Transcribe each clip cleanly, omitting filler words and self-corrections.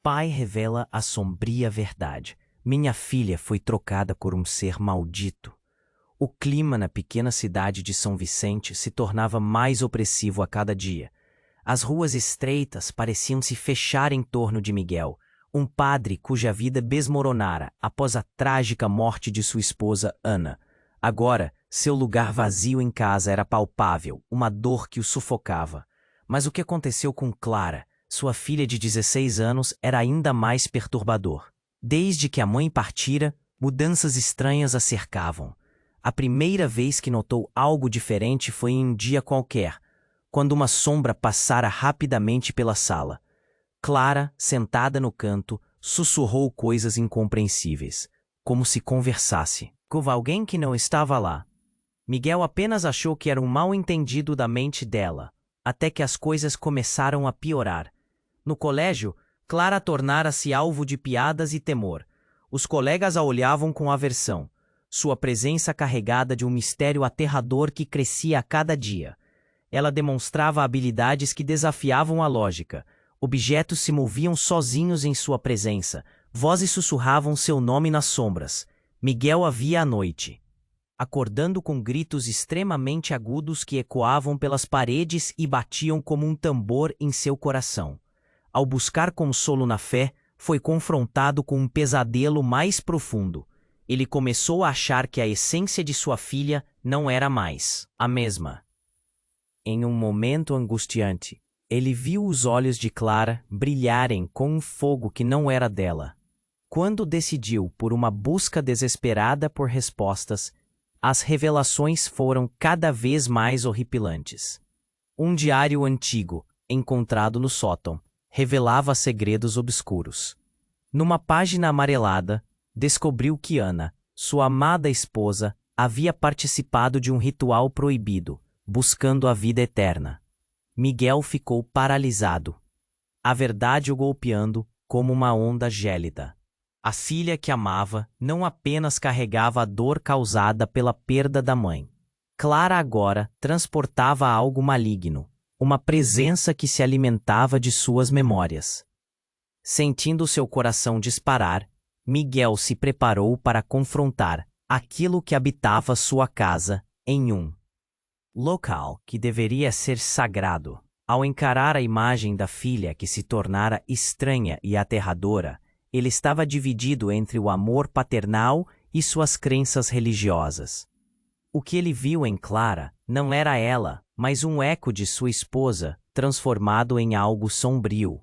pai revela a sombria verdade. Minha filha foi trocada por um ser maldito. O clima na pequena cidade de São Vicente se tornava mais opressivo a cada dia. As ruas estreitas pareciam se fechar em torno de Miguel, um padre cuja vida desmoronara após a trágica morte de sua esposa Ana. Agora, seu lugar vazio em casa era palpável, uma dor que o sufocava. Mas o que aconteceu com Clara, sua filha de 16 anos, era ainda mais perturbador. Desde que a mãe partira, mudanças estranhas a cercavam. A primeira vez que notou algo diferente foi em um dia qualquer, quando uma sombra passara rapidamente pela sala. Clara, sentada no canto, sussurrou coisas incompreensíveis, como se conversasse com alguém que não estava lá. Miguel apenas achou que era um mal-entendido da mente dela, até que as coisas começaram a piorar. No colégio, Clara tornara-se alvo de piadas e temor. Os colegas a olhavam com aversão, sua presença carregada de um mistério aterrador que crescia a cada dia. Ela demonstrava habilidades que desafiavam a lógica. Objetos se moviam sozinhos em sua presença. Vozes sussurravam seu nome nas sombras. Miguel a via à noite, acordando com gritos extremamente agudos que ecoavam pelas paredes e batiam como um tambor em seu coração. Ao buscar consolo na fé, foi confrontado com um pesadelo mais profundo. Ele começou a achar que a essência de sua filha não era mais a mesma. Em um momento angustiante, ele viu os olhos de Clara brilharem com um fogo que não era dela. Quando decidiu por uma busca desesperada por respostas, as revelações foram cada vez mais horripilantes. Um diário antigo, encontrado no sótão, revelava segredos obscuros. Numa página amarelada, descobriu que Ana, sua amada esposa, havia participado de um ritual proibido, buscando a vida eterna. Miguel ficou paralisado, a verdade o golpeando como uma onda gélida. A filha que amava não apenas carregava a dor causada pela perda da mãe. Clara agora transportava algo maligno, uma presença que se alimentava de suas memórias. Sentindo seu coração disparar, Miguel se preparou para confrontar aquilo que habitava sua casa em um local que deveria ser sagrado. Ao encarar a imagem da filha que se tornara estranha e aterradora, ele estava dividido entre o amor paternal e suas crenças religiosas. O que ele viu em Clara não era ela, mas um eco de sua esposa, transformado em algo sombrio.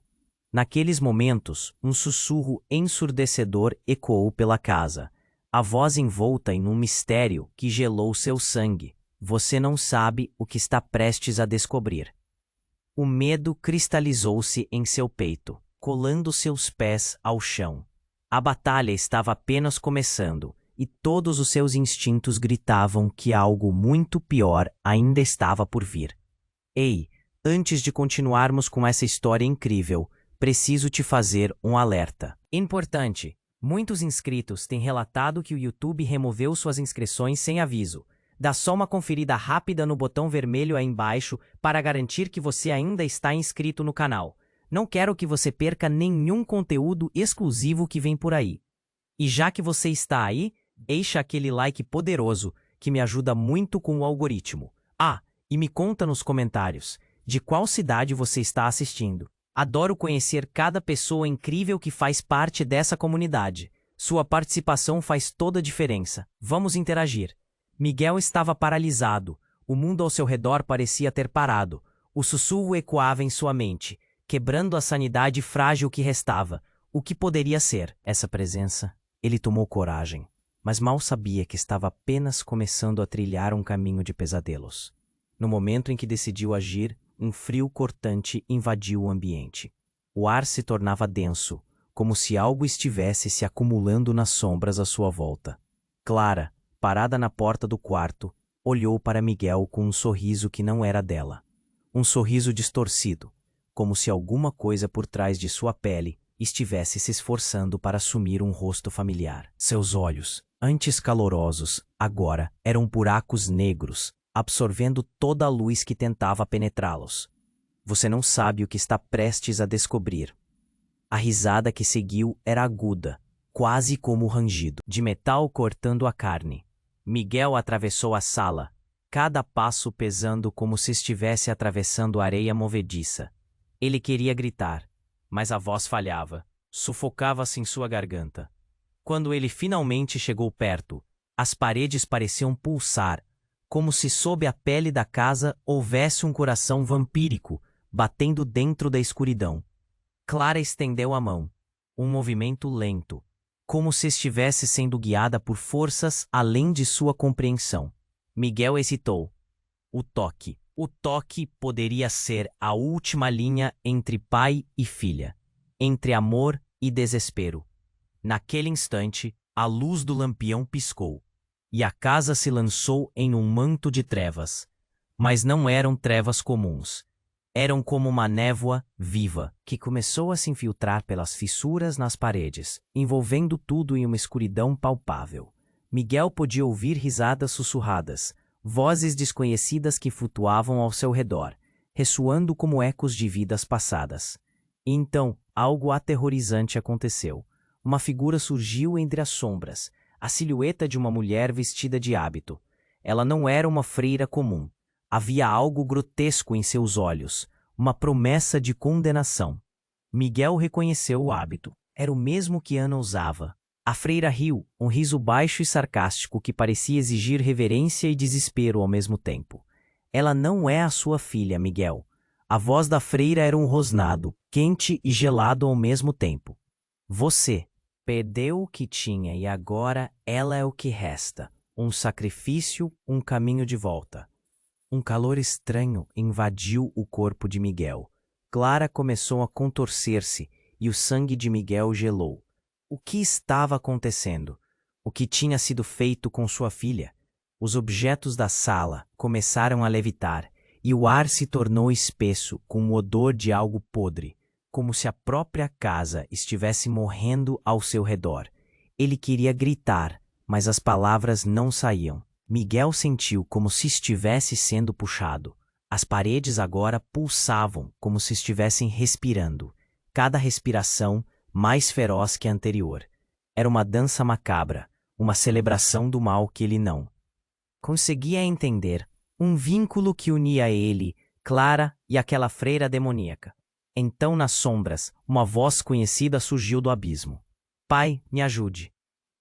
Naqueles momentos, um sussurro ensurdecedor ecoou pela casa, a voz envolta em um mistério que gelou seu sangue. Você não sabe o que está prestes a descobrir. O medo cristalizou-se em seu peito, colando seus pés ao chão. A batalha estava apenas começando, e todos os seus instintos gritavam que algo muito pior ainda estava por vir. Ei, antes de continuarmos com essa história incrível, preciso te fazer um alerta. Importante: muitos inscritos têm relatado que o YouTube removeu suas inscrições sem aviso. Dá só uma conferida rápida no botão vermelho aí embaixo para garantir que você ainda está inscrito no canal. Não quero que você perca nenhum conteúdo exclusivo que vem por aí. E já que você está aí, deixa aquele like poderoso que me ajuda muito com o algoritmo. Ah, e me conta nos comentários de qual cidade você está assistindo. Adoro conhecer cada pessoa incrível que faz parte dessa comunidade. Sua participação faz toda a diferença. Vamos interagir. Miguel estava paralisado. O mundo ao seu redor parecia ter parado. O sussurro ecoava em sua mente, quebrando a sanidade frágil que restava. O que poderia ser essa presença? Ele tomou coragem, mas mal sabia que estava apenas começando a trilhar um caminho de pesadelos. No momento em que decidiu agir, um frio cortante invadiu o ambiente. O ar se tornava denso, como se algo estivesse se acumulando nas sombras à sua volta. Clara, parada na porta do quarto, olhou para Miguel com um sorriso que não era dela. Um sorriso distorcido, como se alguma coisa por trás de sua pele estivesse se esforçando para assumir um rosto familiar. Seus olhos, antes calorosos, agora eram buracos negros, absorvendo toda a luz que tentava penetrá-los. Você não sabe o que está prestes a descobrir. A risada que seguiu era aguda, quase como o rangido de metal cortando a carne. Miguel atravessou a sala, cada passo pesando como se estivesse atravessando areia movediça. Ele queria gritar, mas a voz falhava, sufocava-se em sua garganta. Quando ele finalmente chegou perto, as paredes pareciam pulsar, como se sob a pele da casa houvesse um coração vampírico, batendo dentro da escuridão. Clara estendeu a mão, um movimento lento, como se estivesse sendo guiada por forças além de sua compreensão. Miguel hesitou. O toque. O toque poderia ser a última linha entre pai e filha, entre amor e desespero. Naquele instante, a luz do lampião piscou, e a casa se lançou em um manto de trevas. Mas não eram trevas comuns. Eram como uma névoa viva, que começou a se infiltrar pelas fissuras nas paredes, envolvendo tudo em uma escuridão palpável. Miguel podia ouvir risadas sussurradas, vozes desconhecidas que flutuavam ao seu redor, ressoando como ecos de vidas passadas. E então, algo aterrorizante aconteceu. Uma figura surgiu entre as sombras, a silhueta de uma mulher vestida de hábito. Ela não era uma freira comum. Havia algo grotesco em seus olhos, uma promessa de condenação. Miguel reconheceu o hábito. Era o mesmo que Ana usava. A freira riu, um riso baixo e sarcástico que parecia exigir reverência e desespero ao mesmo tempo. Ela não é a sua filha, Miguel. A voz da freira era um rosnado, quente e gelado ao mesmo tempo. Você perdeu o que tinha e agora ela é o que resta. Um sacrifício, um caminho de volta. Um calor estranho invadiu o corpo de Miguel. Clara começou a contorcer-se e o sangue de Miguel gelou. O que estava acontecendo? O que tinha sido feito com sua filha? Os objetos da sala começaram a levitar e o ar se tornou espesso com o odor de algo podre, como se a própria casa estivesse morrendo ao seu redor. Ele queria gritar, mas as palavras não saíam. Miguel sentiu como se estivesse sendo puxado. As paredes agora pulsavam como se estivessem respirando. Cada respiração mais feroz que a anterior. Era uma dança macabra, uma celebração do mal que ele não conseguia entender. Um vínculo que unia ele, Clara e aquela freira demoníaca. Então, nas sombras, uma voz conhecida surgiu do abismo. Pai, me ajude.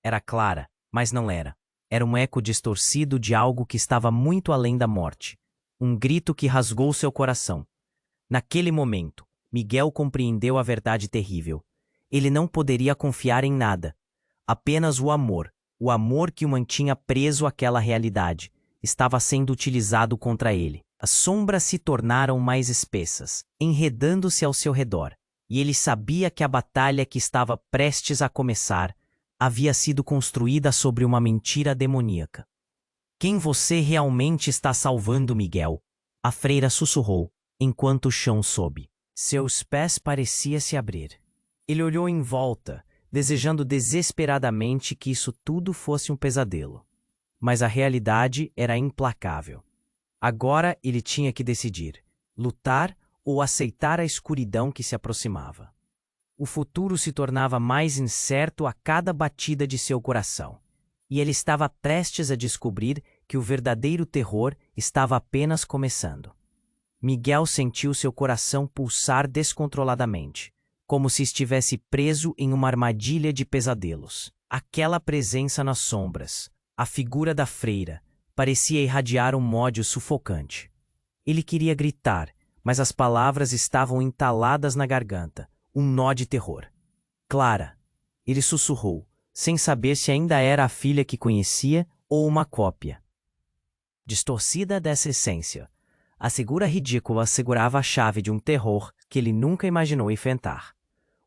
Era Clara, mas não era. Era um eco distorcido de algo que estava muito além da morte. Um grito que rasgou seu coração. Naquele momento, Miguel compreendeu a verdade terrível. Ele não poderia confiar em nada. Apenas o amor que o mantinha preso àquela realidade, estava sendo utilizado contra ele. As sombras se tornaram mais espessas, enredando-se ao seu redor, e ele sabia que a batalha que estava prestes a começar havia sido construída sobre uma mentira demoníaca. Quem você realmente está salvando, Miguel? A freira sussurrou, enquanto o chão sobe. Seus pés pareciam se abrir. Ele olhou em volta, desejando desesperadamente que isso tudo fosse um pesadelo. Mas a realidade era implacável. Agora ele tinha que decidir, lutar ou aceitar a escuridão que se aproximava. O futuro se tornava mais incerto a cada batida de seu coração, e ele estava prestes a descobrir que o verdadeiro terror estava apenas começando. Miguel sentiu seu coração pulsar descontroladamente, como se estivesse preso em uma armadilha de pesadelos. Aquela presença nas sombras, a figura da freira, parecia irradiar um ódio sufocante. Ele queria gritar, mas as palavras estavam entaladas na garganta, um nó de terror. Clara, ele sussurrou, sem saber se ainda era a filha que conhecia ou uma cópia distorcida dessa essência. A figura ridícula segurava a chave de um terror que ele nunca imaginou enfrentar.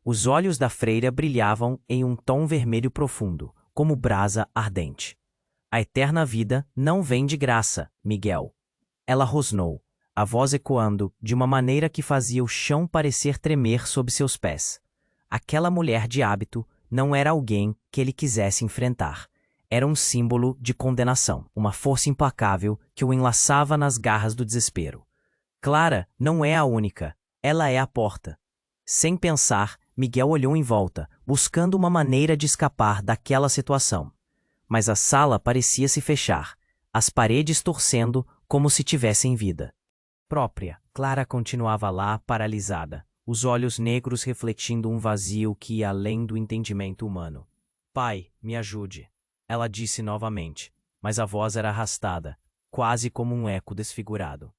Os olhos da freira brilhavam em um tom vermelho profundo, como brasa ardente. A eterna vida não vem de graça, Miguel. Ela rosnou, a voz ecoando de uma maneira que fazia o chão parecer tremer sob seus pés. Aquela mulher de hábito não era alguém que ele quisesse enfrentar. Era um símbolo de condenação, uma força implacável que o enlaçava nas garras do desespero. Clara não é a única, ela é a porta. Sem pensar, Miguel olhou em volta, buscando uma maneira de escapar daquela situação. Mas a sala parecia se fechar, as paredes torcendo como se tivessem vida própria. Clara continuava lá, paralisada, os olhos negros refletindo um vazio que ia além do entendimento humano. Pai, me ajude, ela disse novamente, mas a voz era arrastada, quase como um eco desfigurado.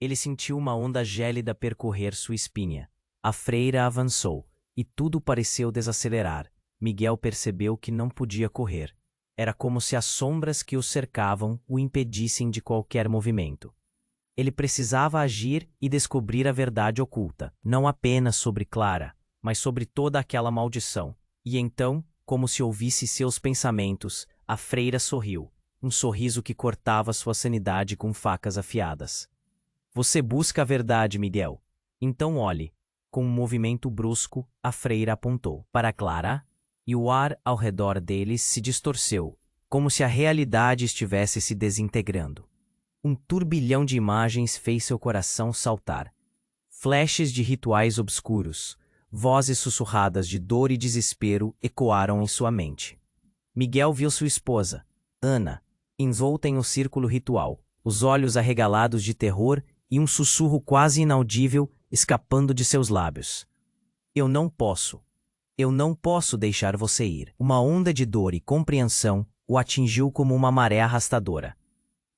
Ele sentiu uma onda gélida percorrer sua espinha. A freira avançou, e tudo pareceu desacelerar. Miguel percebeu que não podia correr. Era como se as sombras que o cercavam o impedissem de qualquer movimento. Ele precisava agir e descobrir a verdade oculta, não apenas sobre Clara, mas sobre toda aquela maldição. E então, como se ouvisse seus pensamentos, a freira sorriu, um sorriso que cortava sua sanidade com facas afiadas. Você busca a verdade, Miguel. Então olhe. Com um movimento brusco, a freira apontou para Clara, e o ar ao redor deles se distorceu, como se a realidade estivesse se desintegrando. Um turbilhão de imagens fez seu coração saltar. Flashes de rituais obscuros, vozes sussurradas de dor e desespero ecoaram em sua mente. Miguel viu sua esposa, Ana, envolta em um círculo ritual, os olhos arregalados de terror e um sussurro quase inaudível escapando de seus lábios. Eu não posso deixar você ir. Uma onda de dor e compreensão o atingiu como uma maré arrastadora.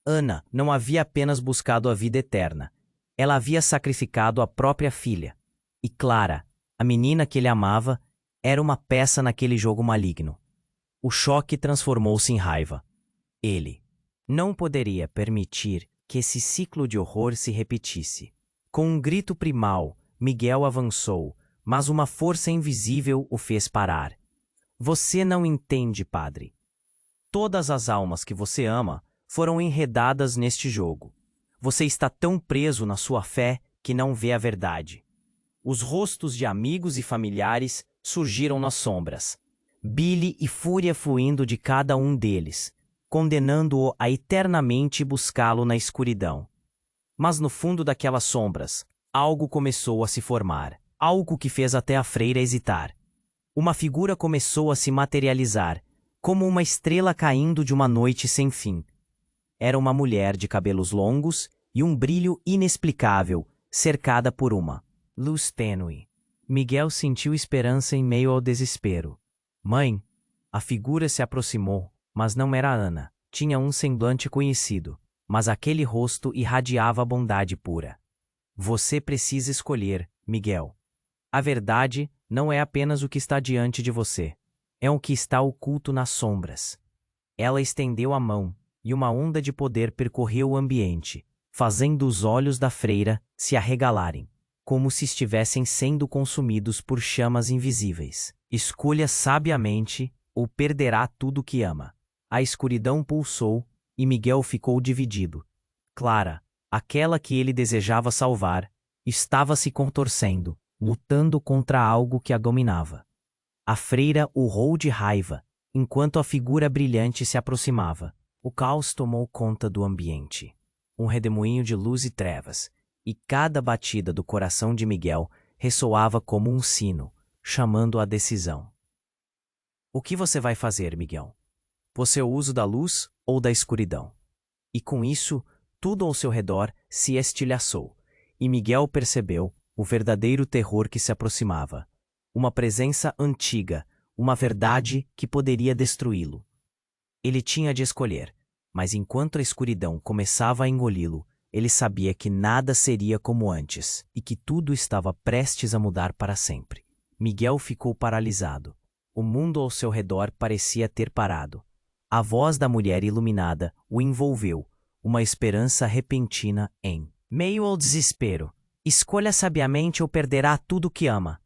Ana não havia apenas buscado a vida eterna. Ela havia sacrificado a própria filha. E Clara, a menina que ele amava, era uma peça naquele jogo maligno. O choque transformou-se em raiva. Ele não poderia permitir que esse ciclo de horror se repetisse. Com um grito primal, Miguel avançou, mas uma força invisível o fez parar. Você não entende, padre. Todas as almas que você ama foram enredadas neste jogo. Você está tão preso na sua fé que não vê a verdade. Os rostos de amigos e familiares surgiram nas sombras. Billy e fúria fluindo de cada um deles, condenando-o a eternamente buscá-lo na escuridão. Mas no fundo daquelas sombras, algo começou a se formar, algo que fez até a freira hesitar. Uma figura começou a se materializar, como uma estrela caindo de uma noite sem fim. Era uma mulher de cabelos longos e um brilho inexplicável, cercada por uma luz tênue. Miguel sentiu esperança em meio ao desespero. Mãe! A figura se aproximou, mas não era Ana. Tinha um semblante conhecido, mas aquele rosto irradiava bondade pura. Você precisa escolher, Miguel. A verdade não é apenas o que está diante de você. É o que está oculto nas sombras. Ela estendeu a mão, e uma onda de poder percorreu o ambiente, fazendo os olhos da freira se arregalarem, como se estivessem sendo consumidos por chamas invisíveis. Escolha sabiamente, ou perderá tudo que ama. A escuridão pulsou, e Miguel ficou dividido. Clara, aquela que ele desejava salvar, estava se contorcendo, lutando contra algo que a dominava. A freira urrou de raiva, enquanto a figura brilhante se aproximava. O caos tomou conta do ambiente. Um redemoinho de luz e trevas, e cada batida do coração de Miguel ressoava como um sino, chamando a decisão. O que você vai fazer, Miguel? Você o uso da luz ou da escuridão? E com isso, tudo ao seu redor se estilhaçou, e Miguel percebeu o verdadeiro terror que se aproximava. Uma presença antiga, uma verdade que poderia destruí-lo. Ele tinha de escolher, mas enquanto a escuridão começava a engoli-lo, ele sabia que nada seria como antes e que tudo estava prestes a mudar para sempre. Miguel ficou paralisado. O mundo ao seu redor parecia ter parado. A voz da mulher iluminada o envolveu, uma esperança repentina em meio ao desespero. Escolha sabiamente ou perderá tudo que ama.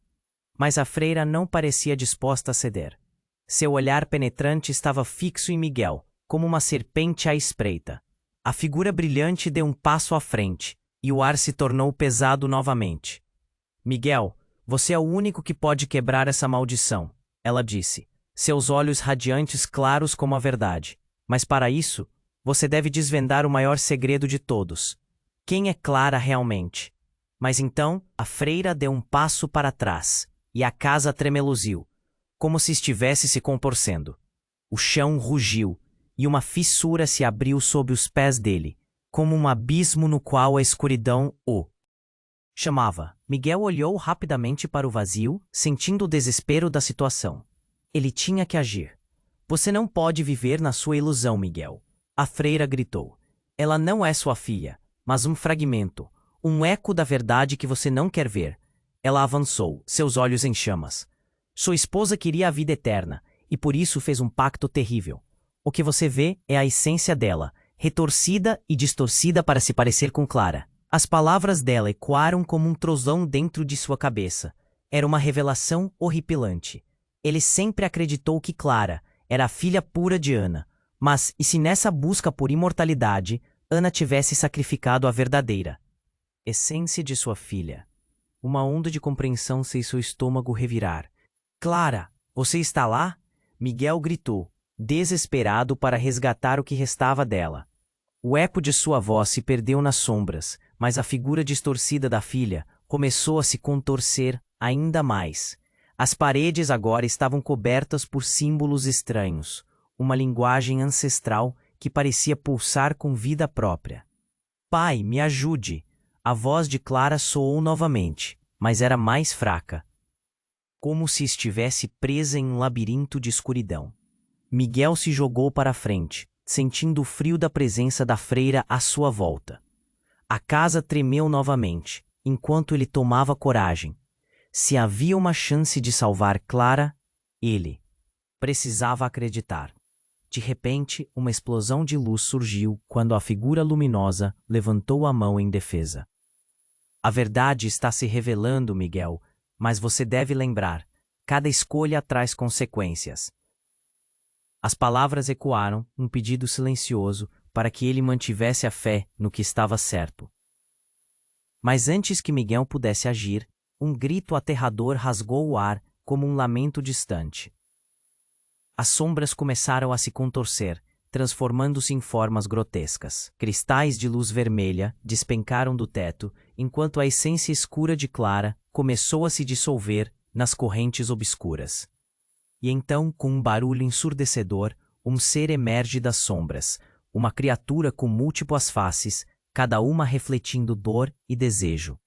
Mas a freira não parecia disposta a ceder. Seu olhar penetrante estava fixo em Miguel, como uma serpente à espreita. A figura brilhante deu um passo à frente, e o ar se tornou pesado novamente. Miguel, você é o único que pode quebrar essa maldição, ela disse, seus olhos radiantes claros como a verdade. Mas para isso, você deve desvendar o maior segredo de todos. Quem é Clara realmente? Mas então, a freira deu um passo para trás. e a casa tremeluziu, como se estivesse se contorcendo. O chão rugiu, e uma fissura se abriu sob os pés dele, como um abismo no qual a escuridão o chamava. Miguel olhou rapidamente para o vazio, sentindo o desespero da situação. Ele tinha que agir. Você não pode viver na sua ilusão, Miguel. A freira gritou. Ela não é sua filha, mas um fragmento, um eco da verdade que você não quer ver. Ela avançou, seus olhos em chamas. Sua esposa queria a vida eterna, e por isso fez um pacto terrível. O que você vê é a essência dela, retorcida e distorcida para se parecer com Clara. As palavras dela ecoaram como um trovão dentro de sua cabeça. Era uma revelação horripilante. Ele sempre acreditou que Clara era a filha pura de Ana. Mas, e se nessa busca por imortalidade, Ana tivesse sacrificado a verdadeira essência de sua filha? Uma onda de compreensão fez seu estômago revirar. Clara, você está lá? Miguel gritou, desesperado para resgatar o que restava dela. O eco de sua voz se perdeu nas sombras, mas a figura distorcida da filha começou a se contorcer ainda mais. As paredes agora estavam cobertas por símbolos estranhos, uma linguagem ancestral que parecia pulsar com vida própria. Pai, me ajude! A voz de Clara soou novamente, mas era mais fraca, como se estivesse presa em um labirinto de escuridão. Miguel se jogou para a frente, sentindo o frio da presença da freira à sua volta. A casa tremeu novamente, enquanto ele tomava coragem. Se havia uma chance de salvar Clara, ele precisava acreditar. De repente, uma explosão de luz surgiu quando a figura luminosa levantou a mão em defesa. A verdade está se revelando, Miguel, mas você deve lembrar, cada escolha traz consequências. As palavras ecoaram, um pedido silencioso para que ele mantivesse a fé no que estava certo. Mas antes que Miguel pudesse agir, um grito aterrador rasgou o ar como um lamento distante. As sombras começaram a se contorcer, transformando-se em formas grotescas. Cristais de luz vermelha despencaram do teto, enquanto a essência escura de Clara começou a se dissolver nas correntes obscuras. E então, com um barulho ensurdecedor, um ser emerge das sombras, uma criatura com múltiplas faces, cada uma refletindo dor e desejo.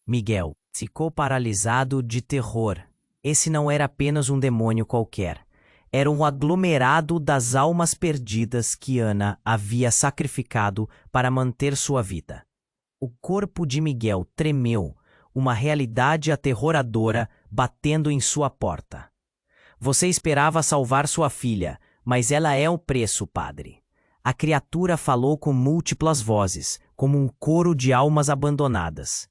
Miguel ficou paralisado de terror. Esse não era apenas um demônio qualquer. Era um aglomerado das almas perdidas que Ana havia sacrificado para manter sua vida. O corpo de Miguel tremeu, uma realidade aterroradora batendo em sua porta. Você esperava salvar sua filha, mas ela é o preço, padre. A criatura falou com múltiplas vozes, como um coro de almas abandonadas.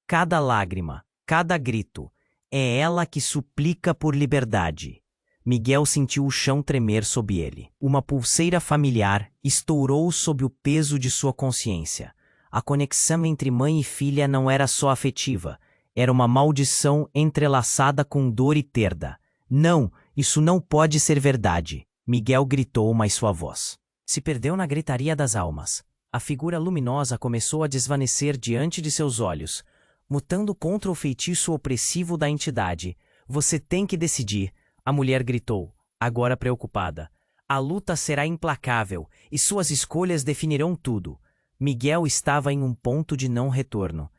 Cada lágrima, cada grito, é ela que suplica por liberdade. Miguel sentiu o chão tremer sob ele. Uma pulseira familiar estourou sob o peso de sua consciência. A conexão entre mãe e filha não era só afetiva, era uma maldição entrelaçada com dor e perda. Não, isso não pode ser verdade, Miguel gritou, mas sua voz se perdeu na gritaria das almas. A figura luminosa começou a desvanecer diante de seus olhos, lutando contra o feitiço opressivo da entidade. Você tem que decidir, a mulher gritou, agora preocupada. A luta será implacável, e suas escolhas definirão tudo. Miguel estava em um ponto de não retorno.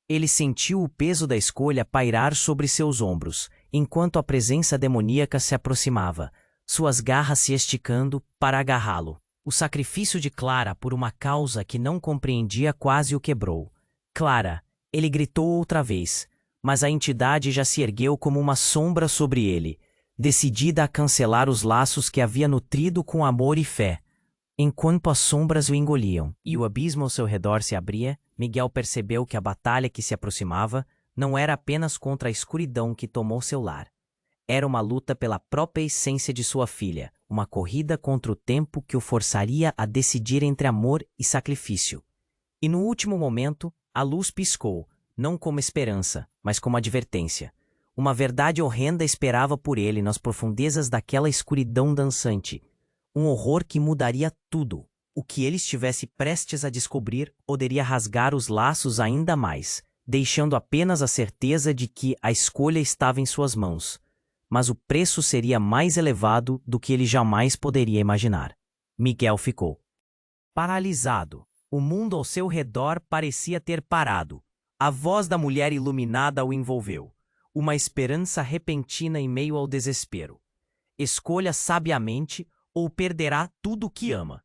Ele sentiu o peso da escolha pairar sobre seus ombros, enquanto a presença demoníaca se aproximava, suas garras se esticando para agarrá-lo. O sacrifício de Clara por uma causa que não compreendia quase o quebrou. Clara, ele gritou outra vez, mas a entidade já se ergueu como uma sombra sobre ele, decidida a cancelar os laços que havia nutrido com amor e fé. Enquanto as sombras o engoliam e o abismo ao seu redor se abria, Miguel percebeu que a batalha que se aproximava não era apenas contra a escuridão que tomou seu lar. Era uma luta pela própria essência de sua filha, uma corrida contra o tempo que o forçaria a decidir entre amor e sacrifício. E no último momento, a luz piscou, não como esperança, mas como advertência. Uma verdade horrenda esperava por ele nas profundezas daquela escuridão dançante. Um horror que mudaria tudo. O que ele estivesse prestes a descobrir poderia rasgar os laços ainda mais. deixando apenas a certeza de que a escolha estava em suas mãos. Mas o preço seria mais elevado do que ele jamais poderia imaginar. Miguel ficou paralisado. O mundo ao seu redor parecia ter parado. A voz da mulher iluminada o envolveu. Uma esperança repentina em meio ao desespero. Escolha sabiamente ou perderá tudo o que ama.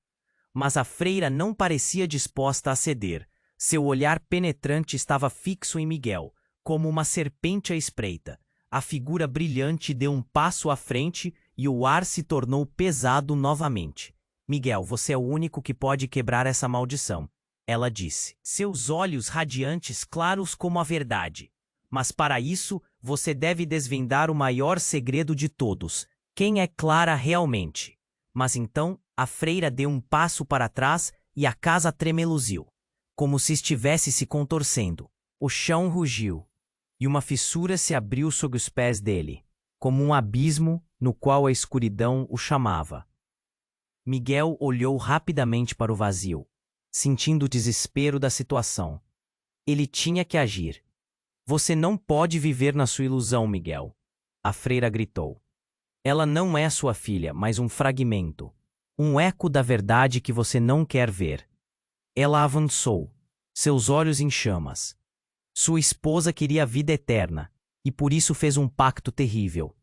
Mas a freira não parecia disposta a ceder. Seu olhar penetrante estava fixo em Miguel, como uma serpente à espreita. A figura brilhante deu um passo à frente e o ar se tornou pesado novamente. Miguel, você é o único que pode quebrar essa maldição, ela disse. Seus olhos radiantes claros como a verdade. Mas para isso, você deve desvendar o maior segredo de todos. Quem é Clara realmente? Mas então, a freira deu um passo para trás e a casa tremeluziu, como se estivesse se contorcendo. O chão rugiu, e uma fissura se abriu sob os pés dele, como um abismo no qual a escuridão o chamava. Miguel olhou rapidamente para o vazio, sentindo o desespero da situação. Ele tinha que agir. Você não pode viver na sua ilusão, Miguel, a freira gritou. Ela não é sua filha, mas um fragmento, um eco da verdade que você não quer ver. Ela avançou, seus olhos em chamas. Sua esposa queria a vida eterna, e por isso fez um pacto terrível.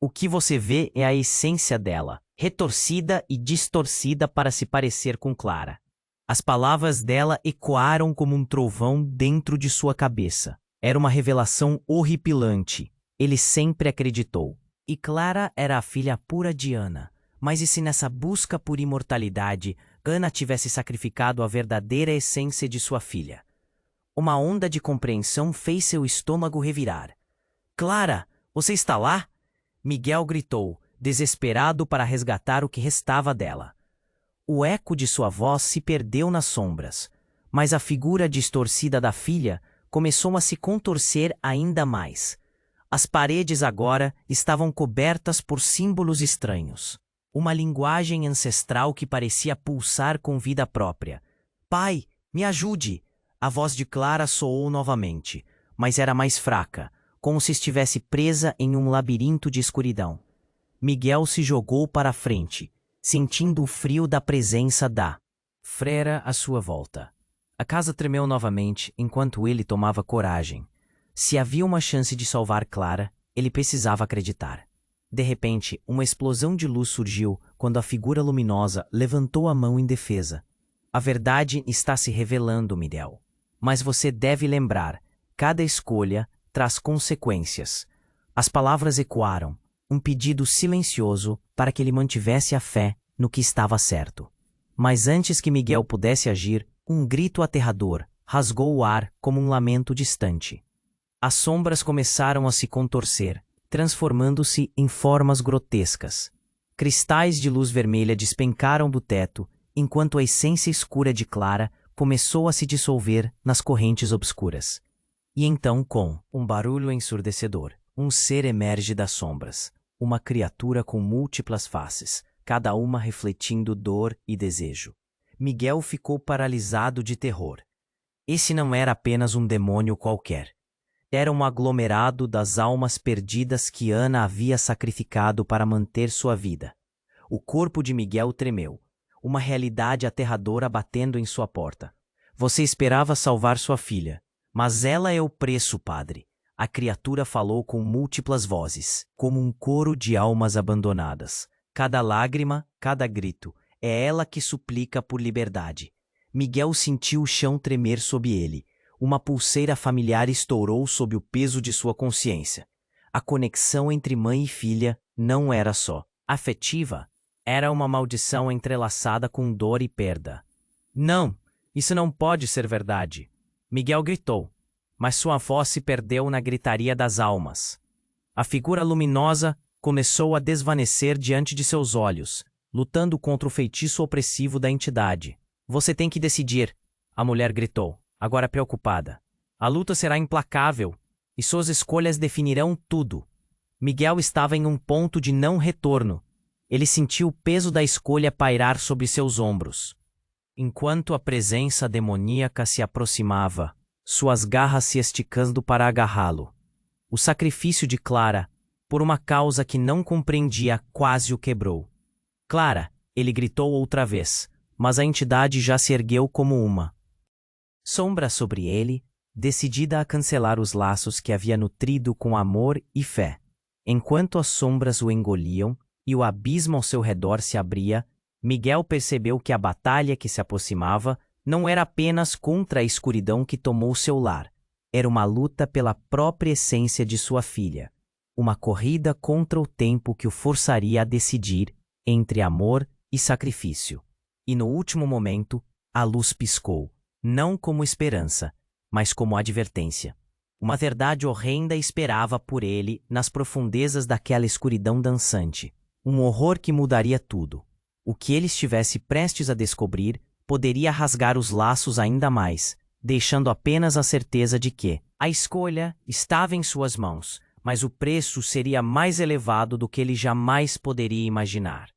O que você vê é a essência dela, retorcida e distorcida para se parecer com Clara. As palavras dela ecoaram como um trovão dentro de sua cabeça. Era uma revelação horripilante. Ele sempre acreditou. E Clara era a filha pura de Ana. Mas e se nessa busca por imortalidade, Ana tivesse sacrificado a verdadeira essência de sua filha? Uma onda de compreensão fez seu estômago revirar. Clara, você está lá? Miguel gritou, desesperado para resgatar o que restava dela. O eco de sua voz se perdeu nas sombras, mas a figura distorcida da filha começou a se contorcer ainda mais. As paredes agora estavam cobertas por símbolos estranhos. Uma linguagem ancestral que parecia pulsar com vida própria. Pai, me ajude! A voz de Clara soou novamente, mas era mais fraca, como se estivesse presa em um labirinto de escuridão. Miguel se jogou para a frente, sentindo o frio da presença da freira à sua volta. A casa tremeu novamente enquanto ele tomava coragem. Se havia uma chance de salvar Clara, ele precisava acreditar. De repente, uma explosão de luz surgiu quando a figura luminosa levantou a mão em defesa. A verdade está se revelando, Miguel. Mas você deve lembrar, cada escolha traz consequências. As palavras ecoaram, um pedido silencioso para que ele mantivesse a fé no que estava certo. Mas antes que Miguel pudesse agir, um grito aterrador rasgou o ar como um lamento distante. As sombras começaram a se contorcer, transformando-se em formas grotescas. Cristais de luz vermelha despencaram do teto, enquanto a essência escura de Clara começou a se dissolver nas correntes obscuras. E então, com um barulho ensurdecedor, um ser emerge das sombras, uma criatura com múltiplas faces, cada uma refletindo dor e desejo. Miguel ficou paralisado de terror. Esse não era apenas um demônio qualquer. Era um aglomerado das almas perdidas que Ana havia sacrificado para manter sua vida. O corpo de Miguel tremeu, uma realidade aterradora batendo em sua porta. Você esperava salvar sua filha, mas ela é o preço, padre. A criatura falou com múltiplas vozes, como um coro de almas abandonadas. Cada lágrima, cada grito, é ela que suplica por liberdade. Miguel sentiu o chão tremer sob ele. Uma pulseira familiar estourou sob o peso de sua consciência. A conexão entre mãe e filha não era só afetiva, era uma maldição entrelaçada com dor e perda. Não, isso não pode ser verdade, Miguel gritou, mas sua voz se perdeu na gritaria das almas. A figura luminosa começou a desvanecer diante de seus olhos, lutando contra o feitiço opressivo da entidade. Você tem que decidir, a mulher gritou, agora preocupada. A luta será implacável, e suas escolhas definirão tudo. Miguel estava em um ponto de não retorno. Ele sentiu o peso da escolha pairar sobre seus ombros. Enquanto a presença demoníaca se aproximava, suas garras se esticando para agarrá-lo. O sacrifício de Clara, por uma causa que não compreendia, quase o quebrou. Clara, ele gritou outra vez, mas a entidade já se ergueu como uma sombra sobre ele, decidida a cancelar os laços que havia nutrido com amor e fé. Enquanto as sombras o engoliam e o abismo ao seu redor se abria, Miguel percebeu que a batalha que se aproximava não era apenas contra a escuridão que tomou seu lar. Era uma luta pela própria essência de sua filha. Uma corrida contra o tempo que o forçaria a decidir entre amor e sacrifício. E no último momento, a luz piscou, não como esperança, mas como advertência. Uma verdade horrenda esperava por ele nas profundezas daquela escuridão dançante. Um horror que mudaria tudo. O que ele estivesse prestes a descobrir poderia rasgar os laços ainda mais, deixando apenas a certeza de que a escolha estava em suas mãos, mas o preço seria mais elevado do que ele jamais poderia imaginar.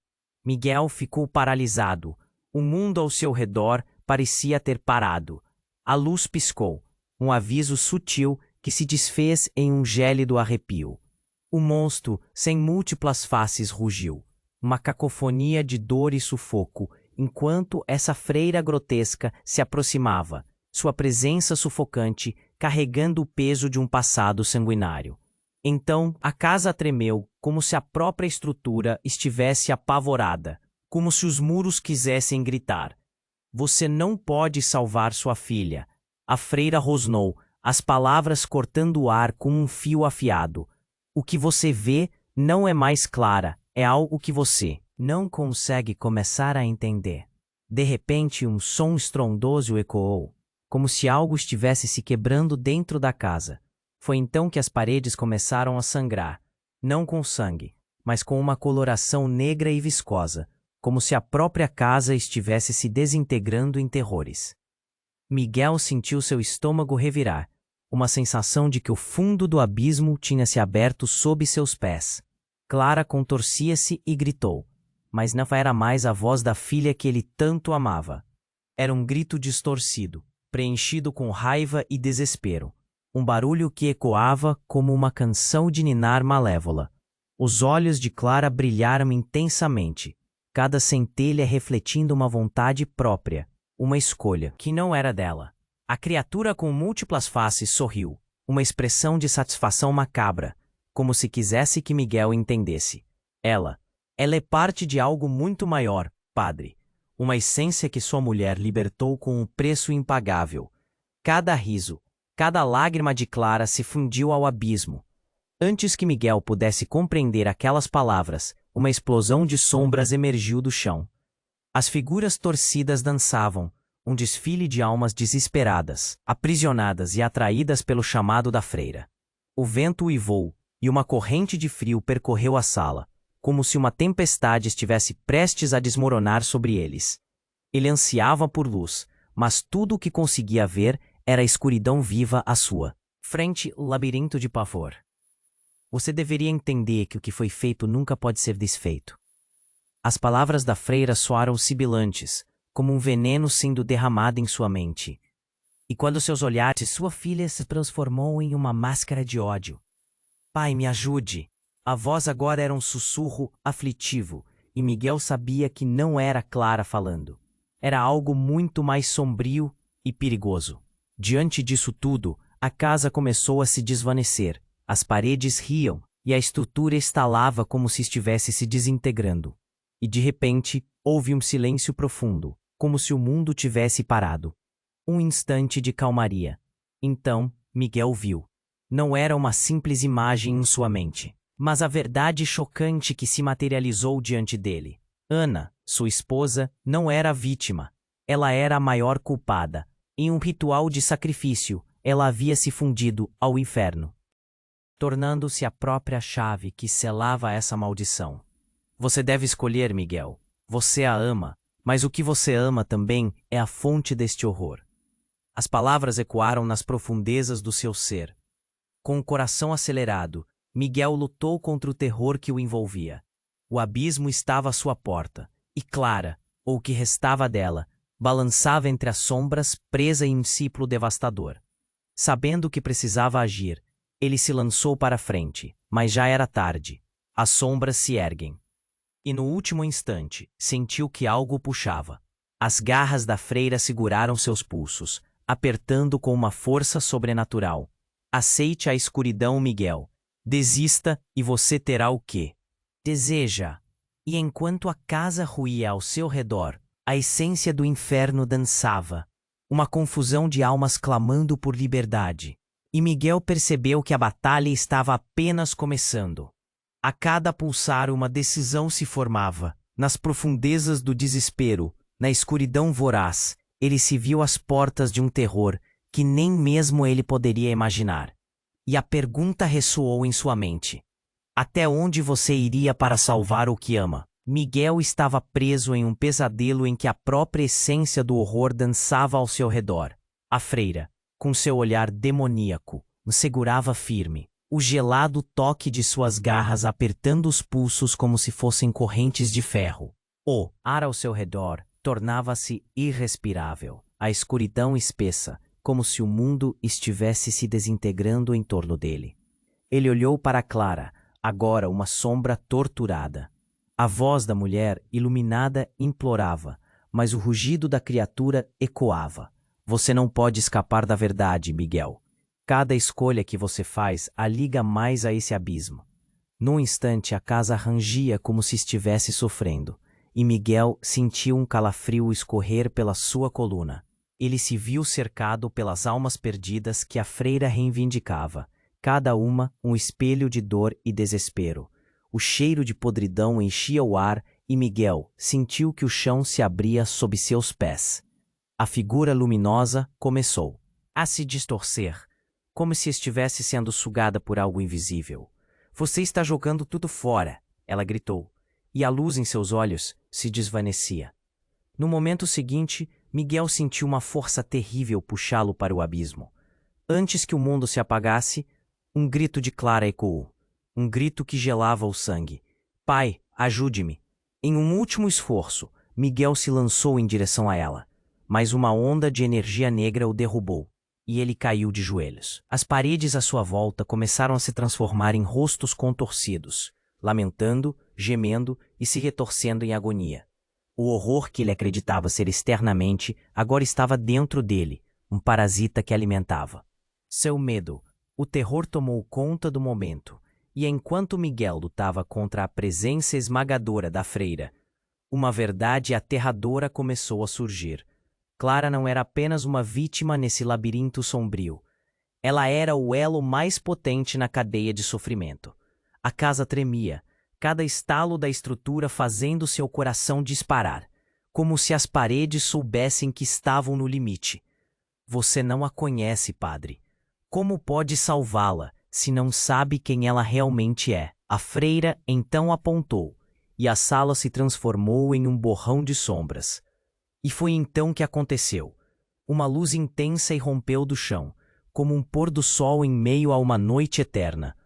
Miguel ficou paralisado. O mundo ao seu redor parecia ter parado. A luz piscou, um aviso sutil que se desfez em um gélido arrepio. O monstro, sem múltiplas faces, rugiu. Uma cacofonia de dor e sufoco, enquanto essa freira grotesca se aproximava, sua presença sufocante carregando o peso de um passado sanguinário. Então, a casa tremeu, como se a própria estrutura estivesse apavorada, como se os muros quisessem gritar. Você não pode salvar sua filha. A freira rosnou, as palavras cortando o ar com um fio afiado. O que você vê não é mais Clara, é algo que você não consegue começar a entender. De repente, um som estrondoso ecoou, como se algo estivesse se quebrando dentro da casa. Foi então que as paredes começaram a sangrar, não com sangue, mas com uma coloração negra e viscosa, como se a própria casa estivesse se desintegrando em terrores. Miguel sentiu seu estômago revirar, uma sensação de que o fundo do abismo tinha se aberto sob seus pés. Clara contorcia-se e gritou, mas não era mais a voz da filha que ele tanto amava. Era um grito distorcido, preenchido com raiva e desespero. Um barulho que ecoava como uma canção de ninar malévola. Os olhos de Clara brilharam intensamente, cada centelha refletindo uma vontade própria, uma escolha que não era dela. A criatura com múltiplas faces sorriu, uma expressão de satisfação macabra, como se quisesse que Miguel entendesse. Ela é parte de algo muito maior, padre. Uma essência que sua mulher libertou com um preço impagável. Cada riso, cada lágrima de Clara se fundiu ao abismo. Antes que Miguel pudesse compreender aquelas palavras, uma explosão de sombras emergiu do chão. As figuras torcidas dançavam, um desfile de almas desesperadas, aprisionadas e atraídas pelo chamado da freira. O vento uivou, e uma corrente de frio percorreu a sala, como se uma tempestade estivesse prestes a desmoronar sobre eles. Ele ansiava por luz, mas tudo o que conseguia ver era a escuridão viva à sua frente, o labirinto de pavor. Você deveria entender que o que foi feito nunca pode ser desfeito. As palavras da freira soaram sibilantes, como um veneno sendo derramado em sua mente. E quando seus olhares, sua filha se transformou em uma máscara de ódio. Pai, me ajude! A voz agora era um sussurro aflitivo, e Miguel sabia que não era Clara falando. Era algo muito mais sombrio e perigoso. Diante disso tudo, a casa começou a se desvanecer. As paredes riam, e a estrutura estalava como se estivesse se desintegrando. E de repente, houve um silêncio profundo, como se o mundo tivesse parado. Um instante de calmaria. Então, Miguel viu. Não era uma simples imagem em sua mente, mas a verdade chocante que se materializou diante dele. Ana, sua esposa, não era a vítima. Ela era a maior culpada. Em um ritual de sacrifício, ela havia se fundido ao inferno, tornando-se a própria chave que selava essa maldição. Você deve escolher, Miguel. Você a ama, mas o que você ama também é a fonte deste horror. As palavras ecoaram nas profundezas do seu ser. Com o coração acelerado, Miguel lutou contra o terror que o envolvia. O abismo estava à sua porta, e Clara, ou o que restava dela, balançava entre as sombras, presa em um ciclo devastador. Sabendo que precisava agir, ele se lançou para a frente, mas já era tarde. As sombras se erguem. E no último instante, sentiu que algo o puxava. As garras da freira seguraram seus pulsos, apertando com uma força sobrenatural. Aceite a escuridão, Miguel. Desista e você terá o que deseja. E enquanto a casa ruía ao seu redor, a essência do inferno dançava. Uma confusão de almas clamando por liberdade. E Miguel percebeu que a batalha estava apenas começando. A cada pulsar uma decisão se formava. Nas profundezas do desespero, na escuridão voraz, ele se viu às portas de um terror que nem mesmo ele poderia imaginar. E a pergunta ressoou em sua mente. Até onde você iria para salvar o que ama? Miguel estava preso em um pesadelo em que a própria essência do horror dançava ao seu redor. A freira, com seu olhar demoníaco, o segurava firme, o gelado toque de suas garras apertando os pulsos como se fossem correntes de ferro. O ar ao seu redor tornava-se irrespirável, a escuridão espessa, como se o mundo estivesse se desintegrando em torno dele. Ele olhou para Clara, agora uma sombra torturada. A voz da mulher, iluminada, implorava, mas o rugido da criatura ecoava. Você não pode escapar da verdade, Miguel. Cada escolha que você faz a liga mais a esse abismo. Num instante, a casa rangia como se estivesse sofrendo, e Miguel sentiu um calafrio escorrer pela sua coluna. Ele se viu cercado pelas almas perdidas que a freira reivindicava, cada uma um espelho de dor e desespero. O cheiro de podridão enchia o ar e Miguel sentiu que o chão se abria sob seus pés. A figura luminosa começou a se distorcer, como se estivesse sendo sugada por algo invisível. Você está jogando tudo fora, ela gritou, e a luz em seus olhos se desvanecia. No momento seguinte, Miguel sentiu uma força terrível puxá-lo para o abismo. Antes que o mundo se apagasse, um grito de Clara ecoou. Um grito que gelava o sangue. Pai, ajude-me. Em um último esforço, Miguel se lançou em direção a ela, mas uma onda de energia negra o derrubou, e ele caiu de joelhos. As paredes à sua volta começaram a se transformar em rostos contorcidos, lamentando, gemendo e se retorcendo em agonia. O horror que ele acreditava ser externamente agora estava dentro dele, um parasita que alimentava. Seu medo, o terror tomou conta do momento. E enquanto Miguel lutava contra a presença esmagadora da freira, uma verdade aterradora começou a surgir. Clara não era apenas uma vítima nesse labirinto sombrio. Ela era o elo mais potente na cadeia de sofrimento. A casa tremia, cada estalo da estrutura fazendo seu coração disparar, como se as paredes soubessem que estavam no limite. Você não a conhece, padre. Como pode salvá-la se não sabe quem ela realmente é? A freira então apontou, e a sala se transformou em um borrão de sombras. E foi então que aconteceu. Uma luz intensa irrompeu do chão, como um pôr do sol em meio a uma noite eterna.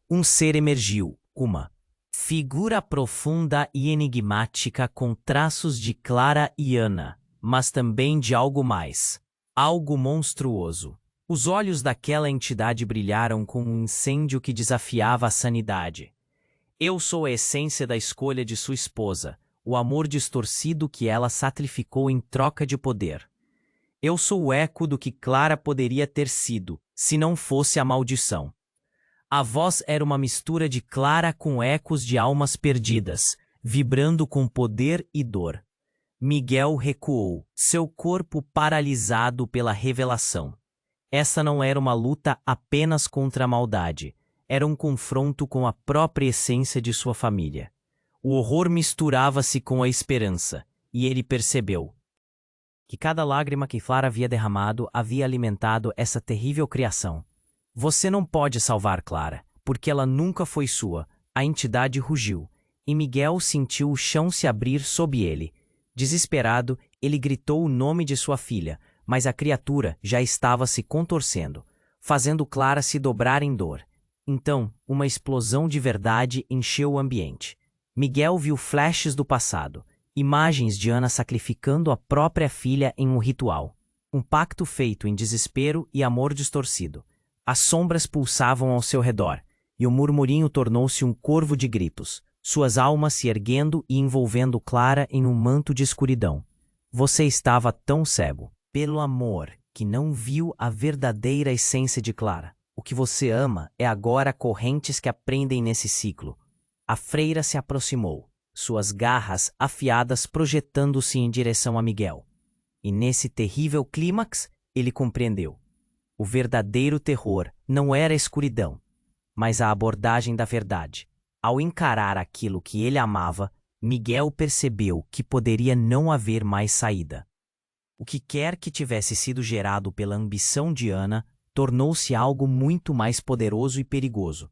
Um ser emergiu, uma figura profunda e enigmática com traços de Clara e Ana, mas também de algo mais, algo monstruoso. Os olhos daquela entidade brilharam com um incêndio que desafiava a sanidade. Eu sou a essência da escolha de sua esposa, o amor distorcido que ela sacrificou em troca de poder. Eu sou o eco do que Clara poderia ter sido, se não fosse a maldição. A voz era uma mistura de Clara com ecos de almas perdidas, vibrando com poder e dor. Miguel recuou, seu corpo paralisado pela revelação. Essa não era uma luta apenas contra a maldade, era um confronto com a própria essência de sua família. O horror misturava-se com a esperança, e ele percebeu que cada lágrima que Clara havia derramado havia alimentado essa terrível criação. Você não pode salvar Clara, porque ela nunca foi sua, a entidade rugiu, e Miguel sentiu o chão se abrir sob ele. Desesperado, ele gritou o nome de sua filha, mas a criatura já estava se contorcendo, fazendo Clara se dobrar em dor. Então, uma explosão de verdade encheu o ambiente. Miguel viu flashes do passado, imagens de Ana sacrificando a própria filha em um ritual. Um pacto feito em desespero e amor distorcido. As sombras pulsavam ao seu redor, e o murmurinho tornou-se um corvo de gritos, suas almas se erguendo e envolvendo Clara em um manto de escuridão. Você estava tão cego, pelo amor, que não viu a verdadeira essência de Clara. O que você ama é agora correntes que aprendem nesse ciclo. A freira se aproximou, suas garras afiadas projetando-se em direção a Miguel. E nesse terrível clímax, ele compreendeu. O verdadeiro terror não era a escuridão, mas a abordagem da verdade. Ao encarar aquilo que ele amava, Miguel percebeu que poderia não haver mais saída. O que quer que tivesse sido gerado pela ambição de Ana tornou-se algo muito mais poderoso e perigoso.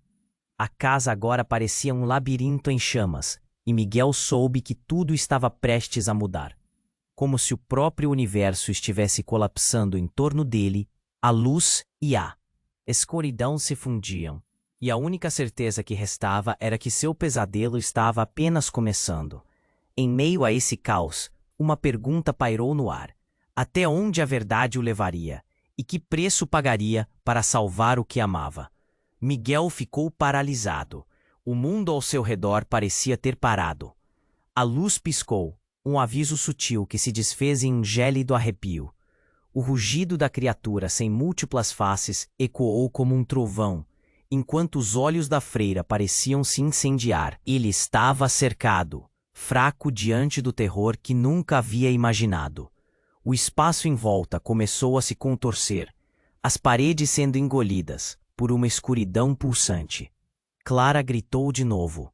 A casa agora parecia um labirinto em chamas, e Miguel soube que tudo estava prestes a mudar. Como se o próprio universo estivesse colapsando em torno dele, a luz e a escuridão se fundiam, e a única certeza que restava era que seu pesadelo estava apenas começando. Em meio a esse caos, uma pergunta pairou no ar. Até onde a verdade o levaria? E que preço pagaria para salvar o que amava? Miguel ficou paralisado. O mundo ao seu redor parecia ter parado. A luz piscou, um aviso sutil que se desfez em um gélido arrepio. O rugido da criatura sem múltiplas faces ecoou como um trovão, enquanto os olhos da freira pareciam se incendiar. Ele estava cercado, fraco diante do terror que nunca havia imaginado. O espaço em volta começou a se contorcer, as paredes sendo engolidas por uma escuridão pulsante. Clara gritou de novo.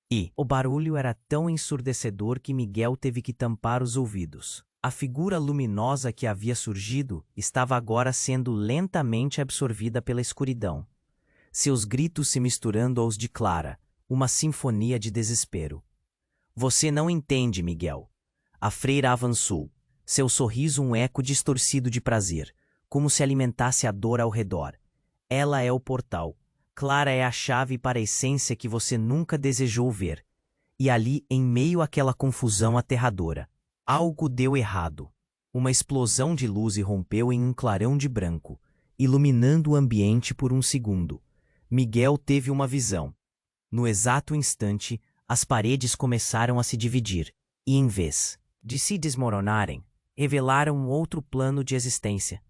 E o barulho era tão ensurdecedor que Miguel teve que tampar os ouvidos. A figura luminosa que havia surgido estava agora sendo lentamente absorvida pela escuridão. Seus gritos se misturando aos de Clara, uma sinfonia de desespero. Você não entende, Miguel. A freira avançou, seu sorriso um eco distorcido de prazer, como se alimentasse a dor ao redor. Ela é o portal. Clara é a chave para a essência que você nunca desejou ver. E ali, em meio àquela confusão aterradora, algo deu errado. Uma explosão de luz irrompeu em um clarão de branco, iluminando o ambiente por um segundo. Miguel teve uma visão. No exato instante, as paredes começaram a se dividir, e em vez de se desmoronarem, revelaram um outro plano de existência.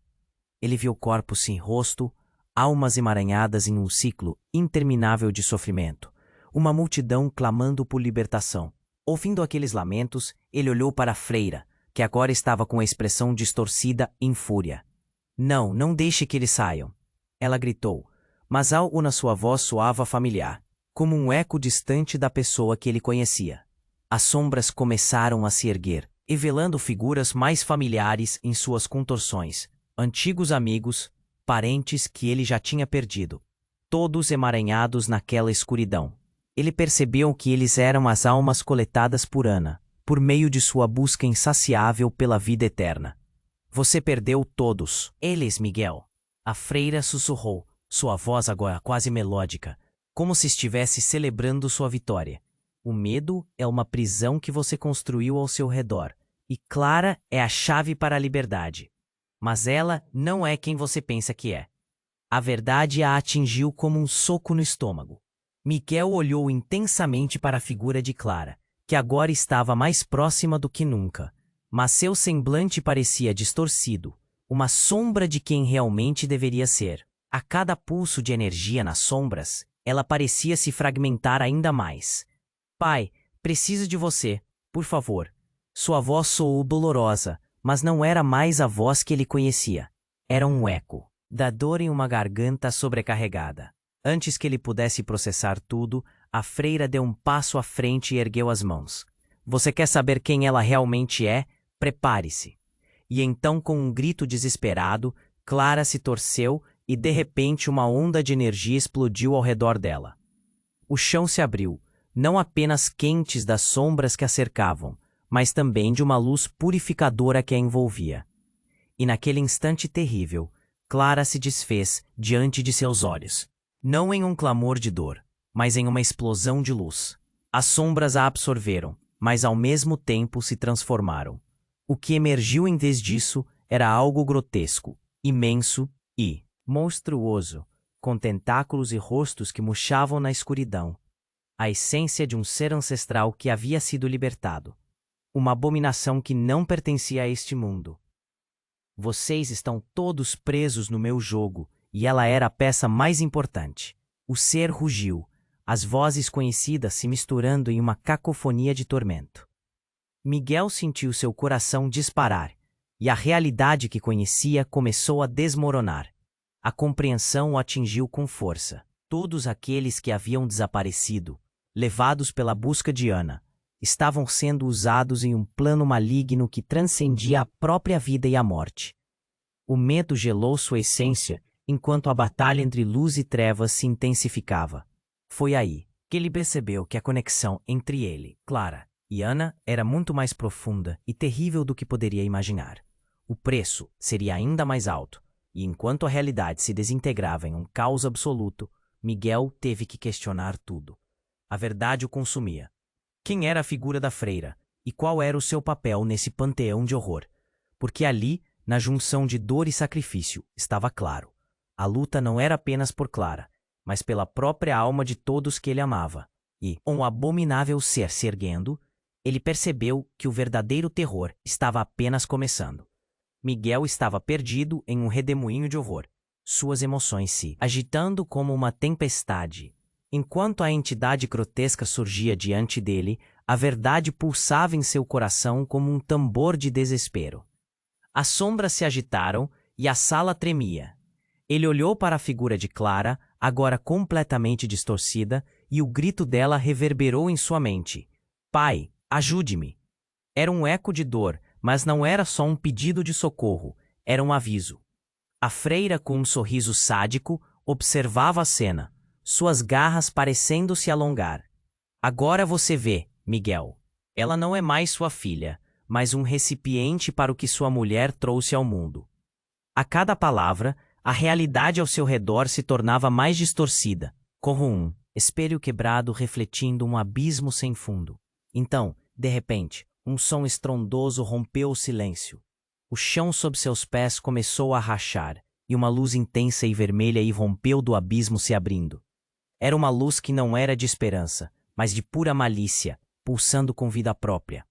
Ele viu corpos sem rosto, almas emaranhadas em um ciclo interminável de sofrimento, uma multidão clamando por libertação. Ouvindo aqueles lamentos, ele olhou para a freira, que agora estava com a expressão distorcida em fúria. Não, não deixe que eles saiam. Ela gritou, mas algo na sua voz soava familiar, como um eco distante da pessoa que ele conhecia. As sombras começaram a se erguer, revelando figuras mais familiares em suas contorções, antigos amigos, parentes que ele já tinha perdido, todos emaranhados naquela escuridão. Ele percebeu que eles eram as almas coletadas por Ana, por meio de sua busca insaciável pela vida eterna. Você perdeu todos eles, Miguel. A freira sussurrou, sua voz agora quase melódica, como se estivesse celebrando sua vitória. O medo é uma prisão que você construiu ao seu redor, e Clara é a chave para a liberdade. Mas ela não é quem você pensa que é. A verdade a atingiu como um soco no estômago. Miguel olhou intensamente para a figura de Clara, que agora estava mais próxima do que nunca, mas seu semblante parecia distorcido, uma sombra de quem realmente deveria ser. A cada pulso de energia nas sombras, ela parecia se fragmentar ainda mais. Pai, preciso de você, por favor. Sua voz soou dolorosa, mas não era mais a voz que ele conhecia. Era um eco da dor em uma garganta sobrecarregada. Antes que ele pudesse processar tudo, a freira deu um passo à frente e ergueu as mãos. Você quer saber quem ela realmente é? Prepare-se. E então, com um grito desesperado, Clara se torceu e de repente uma onda de energia explodiu ao redor dela. O chão se abriu, não apenas quentes das sombras que a cercavam, mas também de uma luz purificadora que a envolvia. E naquele instante terrível, Clara se desfez diante de seus olhos. Não em um clamor de dor, mas em uma explosão de luz. As sombras a absorveram, mas ao mesmo tempo se transformaram. O que emergiu em vez disso era algo grotesco, imenso e monstruoso, com tentáculos e rostos que murchavam na escuridão. A essência de um ser ancestral que havia sido libertado. Uma abominação que não pertencia a este mundo. Vocês estão todos presos no meu jogo, e ela era a peça mais importante. O ser rugiu, as vozes conhecidas se misturando em uma cacofonia de tormento. Miguel sentiu seu coração disparar, e a realidade que conhecia começou a desmoronar. A compreensão o atingiu com força. Todos aqueles que haviam desaparecido, levados pela busca de Ana, estavam sendo usados em um plano maligno que transcendia a própria vida e a morte. O medo gelou sua essência, enquanto a batalha entre luz e trevas se intensificava. Foi aí que ele percebeu que a conexão entre ele, Clara, e Ana era muito mais profunda e terrível do que poderia imaginar. O preço seria ainda mais alto, e enquanto a realidade se desintegrava em um caos absoluto, Miguel teve que questionar tudo. A verdade o consumia. Quem era a figura da freira, e qual era o seu papel nesse panteão de horror? Porque ali, na junção de dor e sacrifício, estava claro. A luta não era apenas por Clara, mas pela própria alma de todos que ele amava. E, com um abominável ser se erguendo, ele percebeu que o verdadeiro terror estava apenas começando. Miguel estava perdido em um redemoinho de horror, suas emoções se agitando como uma tempestade. Enquanto a entidade grotesca surgia diante dele, a verdade pulsava em seu coração como um tambor de desespero. As sombras se agitaram e a sala tremia. Ele olhou para a figura de Clara, agora completamente distorcida, e o grito dela reverberou em sua mente. Pai, ajude-me! Era um eco de dor, mas não era só um pedido de socorro, era um aviso. A freira, com um sorriso sádico, observava a cena, suas garras parecendo se alongar. Agora você vê, Miguel. Ela não é mais sua filha, mas um recipiente para o que sua mulher trouxe ao mundo. A cada palavra, a realidade ao seu redor se tornava mais distorcida, como um espelho quebrado refletindo um abismo sem fundo. Então, de repente, um som estrondoso rompeu o silêncio. O chão sob seus pés começou a rachar, e uma luz intensa e vermelha irrompeu do abismo se abrindo. Era uma luz que não era de esperança, mas de pura malícia, pulsando com vida própria.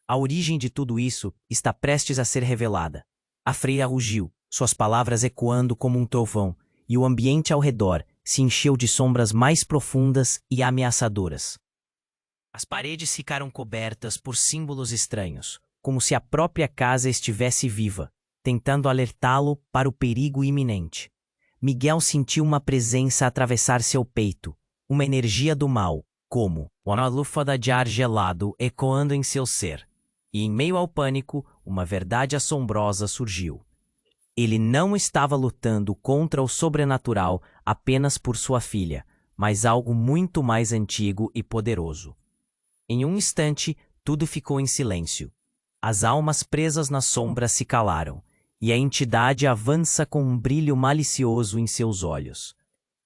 A origem de tudo isso está prestes a ser revelada. A freira rugiu, suas palavras ecoando como um trovão, e o ambiente ao redor se encheu de sombras mais profundas e ameaçadoras. As paredes ficaram cobertas por símbolos estranhos, como se a própria casa estivesse viva, tentando alertá-lo para o perigo iminente. Miguel sentiu uma presença atravessar seu peito, uma energia do mal, como uma lufada de ar gelado ecoando em seu ser. E em meio ao pânico, uma verdade assombrosa surgiu. Ele não estava lutando contra o sobrenatural apenas por sua filha, mas algo muito mais antigo e poderoso. Em um instante, tudo ficou em silêncio. As almas presas nas sombras se calaram, e a entidade avança com um brilho malicioso em seus olhos.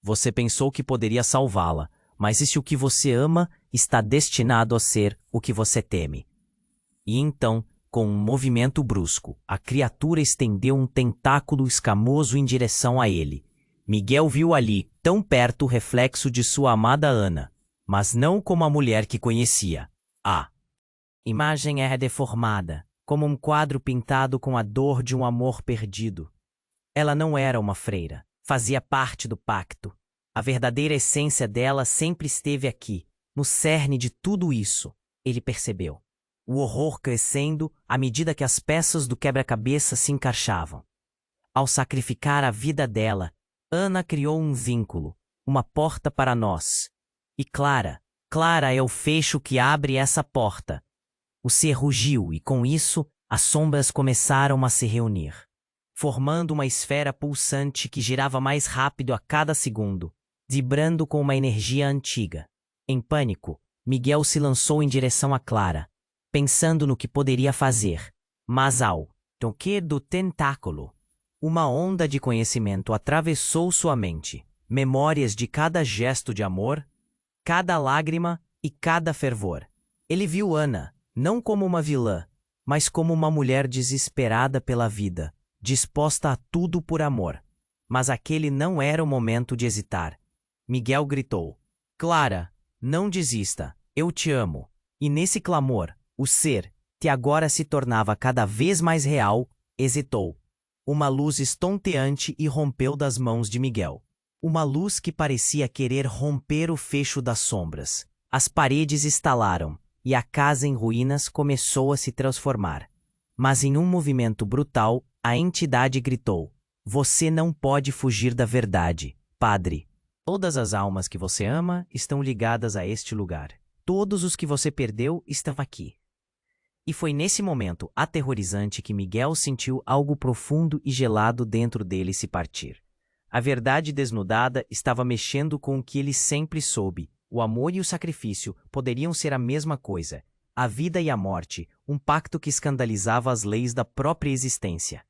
Você pensou que poderia salvá-la, mas se o que você ama está destinado a ser o que você teme. E então, com um movimento brusco, a criatura estendeu um tentáculo escamoso em direção a ele. Miguel viu ali, tão perto, o reflexo de sua amada Ana, mas não como a mulher que conhecia. A imagem era deformada, como um quadro pintado com a dor de um amor perdido. Ela não era uma freira, fazia parte do pacto. A verdadeira essência dela sempre esteve aqui, no cerne de tudo isso, ele percebeu. O horror crescendo à medida que as peças do quebra-cabeça se encaixavam. Ao sacrificar a vida dela, Ana criou um vínculo, uma porta para nós. E Clara é o fecho que abre essa porta. O ser rugiu e, com isso, as sombras começaram a se reunir, formando uma esfera pulsante que girava mais rápido a cada segundo, vibrando com uma energia antiga. Em pânico, Miguel se lançou em direção a Clara, pensando no que poderia fazer. Mas ao toque do tentáculo, uma onda de conhecimento atravessou sua mente. Memórias de cada gesto de amor, cada lágrima e cada fervor. Ele viu Ana, não como uma vilã, mas como uma mulher desesperada pela vida, disposta a tudo por amor. Mas aquele não era o momento de hesitar. Miguel gritou: Clara, não desista, eu te amo. E nesse clamor, o ser, que agora se tornava cada vez mais real, hesitou. Uma luz estonteante irrompeu das mãos de Miguel. Uma luz que parecia querer romper o fecho das sombras. As paredes estalaram, e a casa em ruínas começou a se transformar. Mas em um movimento brutal, a entidade gritou: Você não pode fugir da verdade, Padre. Todas as almas que você ama estão ligadas a este lugar. Todos os que você perdeu estão aqui. E foi nesse momento aterrorizante que Miguel sentiu algo profundo e gelado dentro dele se partir. A verdade desnudada estava mexendo com o que ele sempre soube. O amor e o sacrifício poderiam ser a mesma coisa. A vida e a morte, um pacto que escandalizava as leis da própria existência.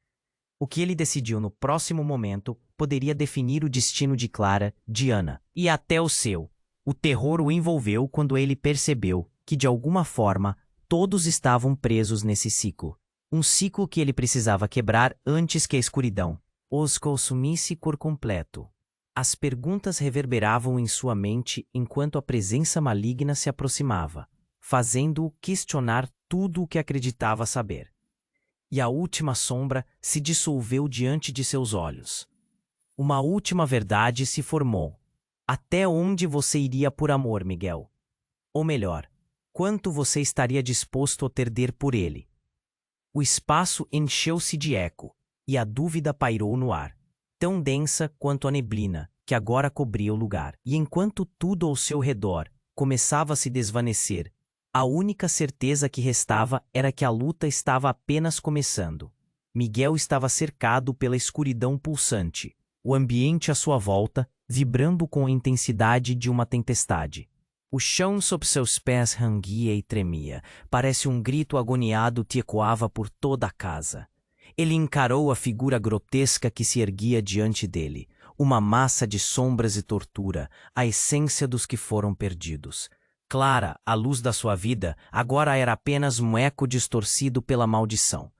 O que ele decidiu no próximo momento poderia definir o destino de Clara, de Ana, e até o seu. O terror o envolveu quando ele percebeu que, de alguma forma, todos estavam presos nesse ciclo. Um ciclo que ele precisava quebrar antes que a escuridão os consumisse por completo. As perguntas reverberavam em sua mente enquanto a presença maligna se aproximava, fazendo-o questionar tudo o que acreditava saber. E a última sombra se dissolveu diante de seus olhos. Uma última verdade se formou. Até onde você iria por amor, Miguel? Ou melhor, quanto você estaria disposto a perder por ele? O espaço encheu-se de eco, e a dúvida pairou no ar, tão densa quanto a neblina que agora cobria o lugar. E enquanto tudo ao seu redor começava a se desvanecer, a única certeza que restava era que a luta estava apenas começando. Miguel estava cercado pela escuridão pulsante, o ambiente à sua volta vibrando com a intensidade de uma tempestade. O chão sob seus pés ranguia e tremia, parece um grito agoniado que ecoava por toda a casa. Ele encarou a figura grotesca que se erguia diante dele, uma massa de sombras e tortura, a essência dos que foram perdidos. Clara, a luz da sua vida, agora era apenas um eco distorcido pela maldição.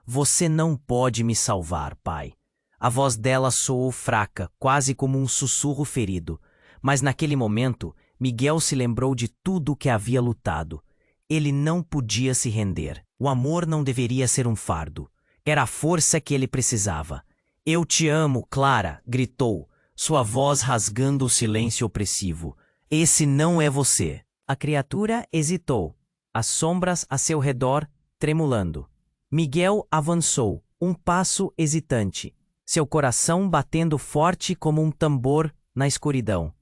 Você não pode me salvar, pai. A voz dela soou fraca, quase como um sussurro ferido. Mas naquele momento, Miguel se lembrou de tudo o que havia lutado. Ele não podia se render. O amor não deveria ser um fardo. Era a força que ele precisava. Eu te amo, Clara, gritou, sua voz rasgando o silêncio opressivo. Esse não é você. A criatura hesitou, as sombras a seu redor tremulando. Miguel avançou, um passo hesitante, seu coração batendo forte como um tambor na escuridão.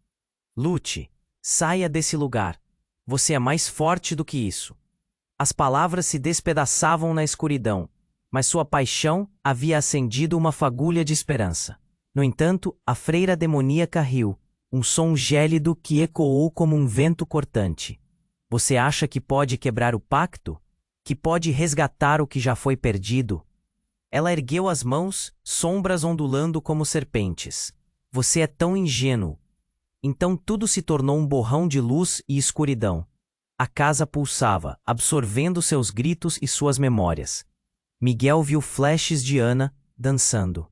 Lute, saia desse lugar. Você é mais forte do que isso. As palavras se despedaçavam na escuridão, mas sua paixão havia acendido uma fagulha de esperança. No entanto, a freira demoníaca riu, um som gélido que ecoou como um vento cortante. Você acha que pode quebrar o pacto? Que pode resgatar o que já foi perdido? Ela ergueu as mãos, sombras ondulando como serpentes. Você é tão ingênuo. Então tudo se tornou um borrão de luz e escuridão. A casa pulsava, absorvendo seus gritos e suas memórias. Miguel viu flashes de Ana dançando.